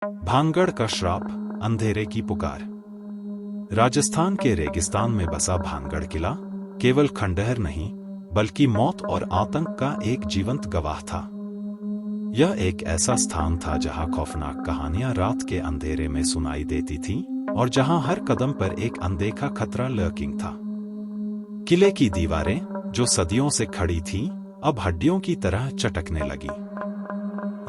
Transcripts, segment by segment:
भानगढ़ का श्राप, अंधेरे की पुकार। राजस्थान के रेगिस्तान में बसा भानगढ़ किला केवल खंडहर नहीं बल्कि मौत और आतंक का एक जीवंत गवाह था। यह एक ऐसा स्थान था जहां खौफनाक कहानियां रात के अंधेरे में सुनाई देती थीं और जहां हर कदम पर एक अनदेखा खतरा लर्किंग था। किले की दीवारें जो सदियों से खड़ी थीं, अब हड्डियों की तरह चटकने लगी।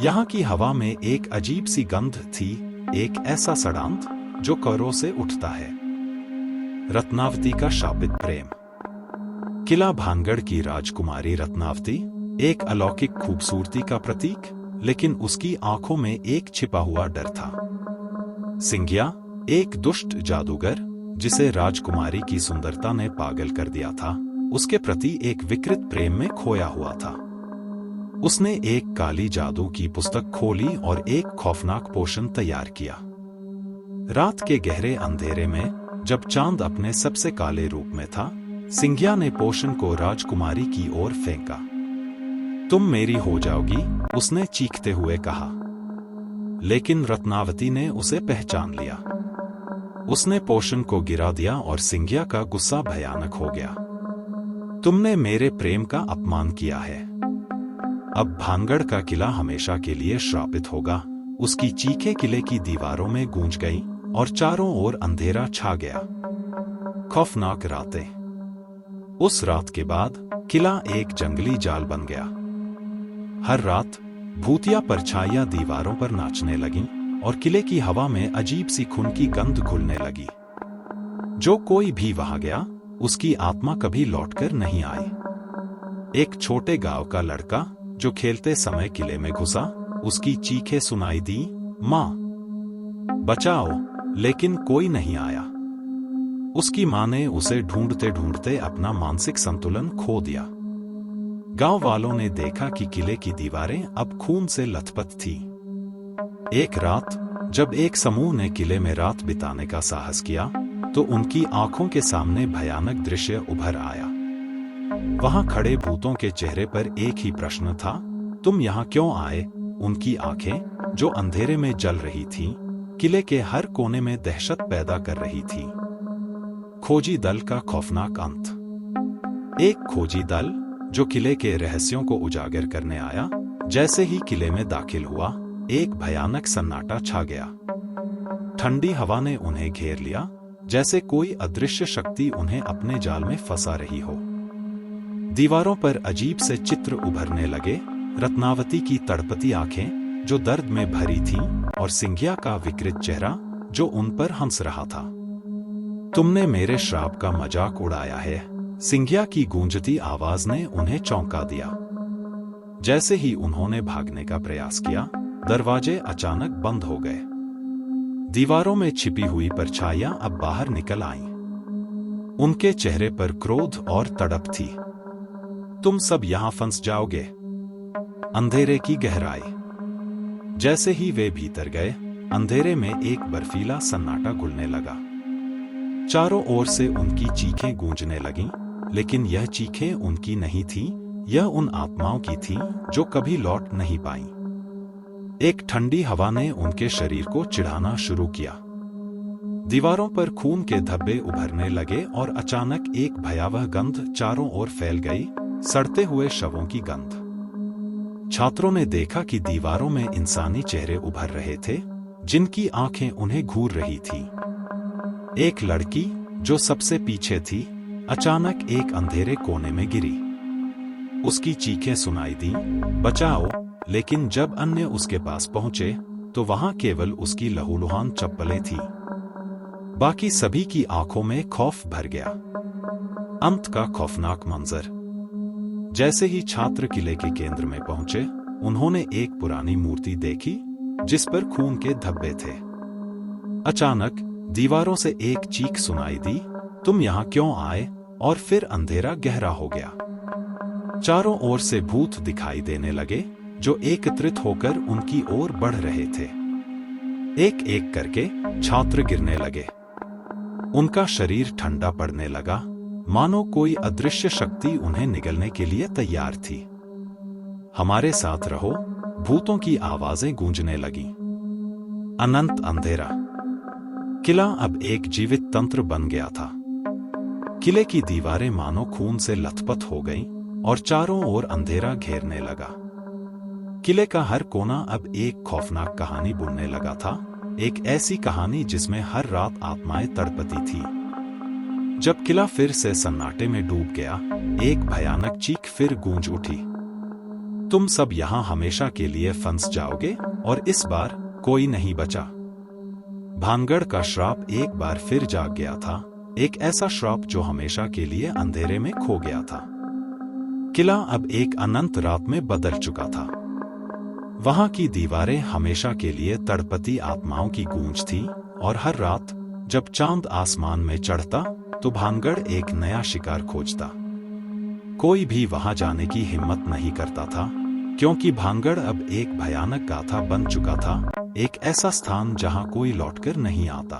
यहाँ की हवा में एक अजीब सी गंध थी, एक ऐसा सड़ांत जो करों से उठता है। रत्नावती का शापित प्रेम। किला भानगढ़ की राजकुमारी रत्नावती एक अलौकिक खूबसूरती का प्रतीक, लेकिन उसकी आंखों में एक छिपा हुआ डर था। सिंघिया, एक दुष्ट जादूगर जिसे राजकुमारी की सुंदरता ने पागल कर दिया था, उसके प्रति एक विकृत प्रेम में खोया हुआ था। उसने एक काली जादू की पुस्तक खोली और एक खौफनाक पोशन तैयार किया। रात के गहरे अंधेरे में जब चांद अपने सबसे काले रूप में था, सिंघिया ने पोशन को राजकुमारी की ओर फेंका। तुम मेरी हो जाओगी, उसने चीखते हुए कहा। लेकिन रत्नावती ने उसे पहचान लिया। उसने पोशन को गिरा दिया और सिंघिया का गुस्सा भयानक हो गया। तुमने मेरे प्रेम का अपमान किया है। अब भानगढ़ का किला हमेशा के लिए श्रापित होगा। उसकी चीखें किले की दीवारों में गूंज गईं और चारों ओर अंधेरा छा गया। खौफनाक रातें। उस रात के बाद किला एक जंगली जाल बन गया। हर रात भूतिया परछाइयां दीवारों पर नाचने लगीं और किले की हवा में अजीब सी खून की गंध घुलने लगी। जो कोई भी वहां गया, उसकी आत्मा कभी लौटकर नहीं आई। एक छोटे गांव का लड़का जो खेलते समय किले में घुसा, उसकी चीखें सुनाई दी, माँ बचाओ, लेकिन कोई नहीं आया। उसकी माँ ने उसे ढूंढते ढूंढते अपना मानसिक संतुलन खो दिया। गांव वालों ने देखा कि किले की दीवारें अब खून से लथपथ थी। एक रात जब एक समूह ने किले में रात बिताने का साहस किया, तो उनकी आंखों के सामने भयानक दृश्य उभर आया। वहां खड़े भूतों के चेहरे पर एक ही प्रश्न था, तुम यहां क्यों आए? उनकी आंखें जो अंधेरे में जल रही थीं, किले के हर कोने में दहशत पैदा कर रही थी। खोजी दल का खौफनाक अंत। एक खोजी दल जो किले के रहस्यों को उजागर करने आया, जैसे ही किले में दाखिल हुआ, एक भयानक सन्नाटा छा गया। ठंडी हवा ने उन्हें घेर लिया, जैसे कोई अदृश्य शक्ति उन्हें अपने जाल में फंसा रही हो। दीवारों पर अजीब से चित्र उभरने लगे, रत्नावती की तड़पती आंखें जो दर्द में भरी थीं और सिंघिया का विकृत चेहरा जो उन पर हंस रहा था। तुमने मेरे श्राप का मजाक उड़ाया है, सिंघिया की गूंजती आवाज ने उन्हें चौंका दिया। जैसे ही उन्होंने भागने का प्रयास किया, दरवाजे अचानक बंद हो गए। दीवारों में छिपी हुई परछाइयां अब बाहर निकल आईं। उनके चेहरे पर क्रोध और तड़प थी। तुम सब यहां फंस जाओगे। अंधेरे की गहराई। जैसे ही वे भीतर गए, अंधेरे में एक बर्फीला सन्नाटा घुलने लगा। चारों ओर से उनकी चीखें गूंजने लगीं, लेकिन यह चीखें उनकी नहीं थीं, यह उन आत्माओं की थीं जो कभी लौट नहीं पाईं। एक ठंडी हवा ने उनके शरीर को चिढ़ाना शुरू किया। दीवारों पर खून के धब्बे उभरने लगे और अचानक एक भयावह गंध चारों ओर फैल गई, सड़ते हुए शवों की गंध। छात्रों ने देखा कि दीवारों में इंसानी चेहरे उभर रहे थे, जिनकी आंखें उन्हें घूर रही थी। एक लड़की जो सबसे पीछे थी, अचानक एक अंधेरे कोने में गिरी। उसकी चीखें सुनाई दी, बचाओ, लेकिन जब अन्य उसके पास पहुंचे, तो वहां केवल उसकी लहूलुहान चप्पलें थीं। बाकी सभी की आंखों में खौफ भर गया। अंत का खौफनाक मंजर। जैसे ही छात्र किले के केंद्र में पहुंचे, उन्होंने एक पुरानी मूर्ति देखी जिस पर खून के धब्बे थे। अचानक दीवारों से एक चीख सुनाई दी, तुम यहां क्यों आए? और फिर अंधेरा गहरा हो गया। चारों ओर से भूत दिखाई देने लगे जो एकत्रित होकर उनकी ओर बढ़ रहे थे। एक एक करके छात्र गिरने लगे। उनका शरीर ठंडा पड़ने लगा, मानो कोई अदृश्य शक्ति उन्हें निगलने के लिए तैयार थी। हमारे साथ रहो, भूतों की आवाजें गूंजने लगीं। अनंत अंधेरा। किला अब एक जीवित तंत्र बन गया था। किले की दीवारें मानो खून से लथपथ हो गईं और चारों ओर अंधेरा घेरने लगा। किले का हर कोना अब एक खौफनाक कहानी बुनने लगा था, एक ऐसी कहानी जिसमें हर रात आत्माएं तड़पती थी। जब किला फिर से सन्नाटे में डूब गया, एक भयानक चीख फिर गूंज उठी। तुम सब यहां हमेशा के लिए फंस जाओगे और इस बार कोई नहीं बचा। भानगढ़ का श्राप एक बार फिर जाग गया था, एक ऐसा श्राप जो हमेशा के लिए अंधेरे में खो गया था। किला अब एक अनंत रात में बदल चुका था। वहां की दीवारें हमेशा के लिए तड़पती आत्माओं की गूंज थी और हर रात जब चांद आसमान में चढ़ता तो भानगढ़ एक नया शिकार खोजता। कोई भी वहां जाने की हिम्मत नहीं करता था, क्योंकि भानगढ़ अब एक भयानक गाथा बन चुका था, एक ऐसा स्थान जहां कोई लौटकर नहीं आता।